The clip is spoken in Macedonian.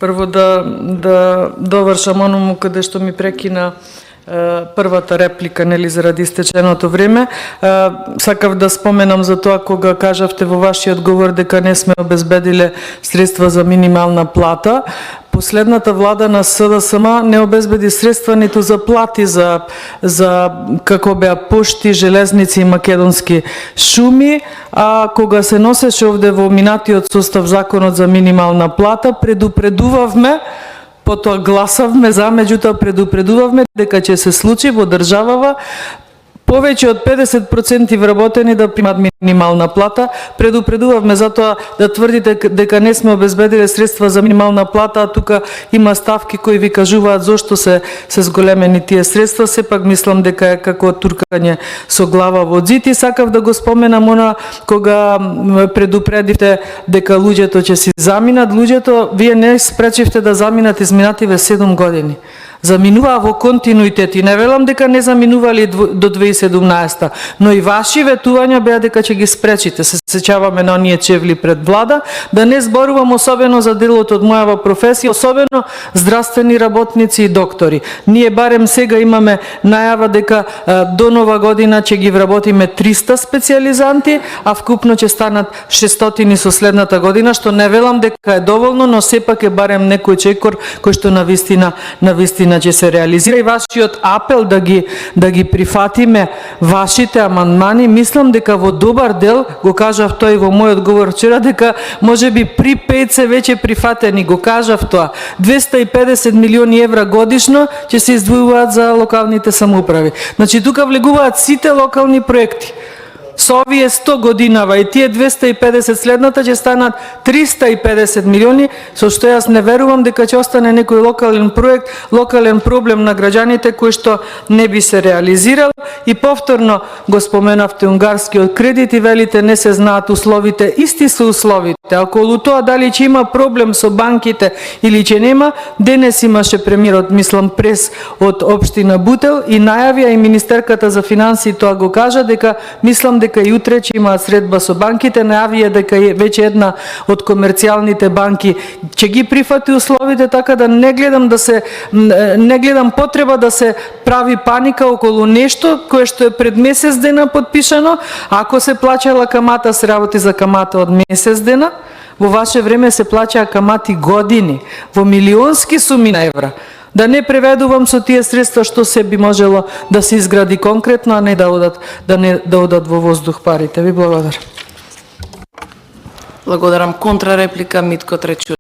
Прво да довршам оному каде што ми прекина првата реплика, нели, заради истеченото време. Сакав да споменам за тоа кога кажавте во вашиот говор дека не сме обезбедиле средства за минимална плата. Последната влада на СДСМ не обезбеди средства ниту за плати за како беа пошти, железници и македонски шуми, а кога се носеше овде во минатиот состав законот за минимална плата, предупредувавме, потоа гласавме за, меѓутоа предупредувавме дека ќе се случи во државава повеќе од 50% вработени да примат минимална плата. Предупредувавме затоа да тврдите дека не сме обезбедиле средства за минимална плата, а тука има ставки кои ви кажуваат зошто се зголемени тие средства. Сепак мислам дека е како туркање со глава во зид. И сакав да го споменам она кога предупредивте дека луѓето ќе си заминат. Луѓето, вие не спречивте да заминат изминативе 7 години. Заминуваа во континуитет и не велам дека не заминували до 2017, но и ваши ветувања беа дека ќе ги спречите. Се сеќаваме на оние чевли пред влада, да не зборувам особено за делот од мојава професија, особено здравствени работници и доктори. Ние барем сега имаме најава дека до нова година ќе ги вработиме 300 специјализанти, а вкупно ќе станат 600 со следната година, што не велам дека е доволно, но сепак е барем некој чекор кој што на вистина ќе се реализира. И вашиот апел да ги прифатиме вашите амандмани, мислам дека во добар дел, го кажав тој во мојот говор вчера, дека можеби при 5 се веќе прифатени, го кажав тоа. 250 милиони евра годишно ќе се издвојуваат за локалните самоуправи. Значи тука влегуваат сите локални проекти. Со овие 100 годинава и тие 250 следната ќе станат 350 милиони, со што јас не верувам дека ќе остане некој локален проект, локален проблем на граѓаните кој што не би се реализирал. И повторно го споменавте унгарскиот кредит и велите не се знаат условите. Исти се условите. Околу тоа дали ќе има проблем со банките или ќе нема, денес имаше премиерот, мислам, прес од општина Бутел и најавија и министерката за финансии тоа го кажа дека мислам дека и утре ќе имаат средба со банките, најавија дека веќе една од комерцијалните банки ќе ги прифати условите, така да не гледам потреба да се прави паника околу нешто кое што е пред месец дена подпишано. Ако се плаќала камата, се работи за камата од месец дена. Во ваше време се плаќаа камати години, во милионски суми на евра. Да не преведувам со тие средства што се би можело да се изгради конкретно, а не да одат во воздух парите. Ви благодарам. Благодарам. Контрареплика Митко Тречур.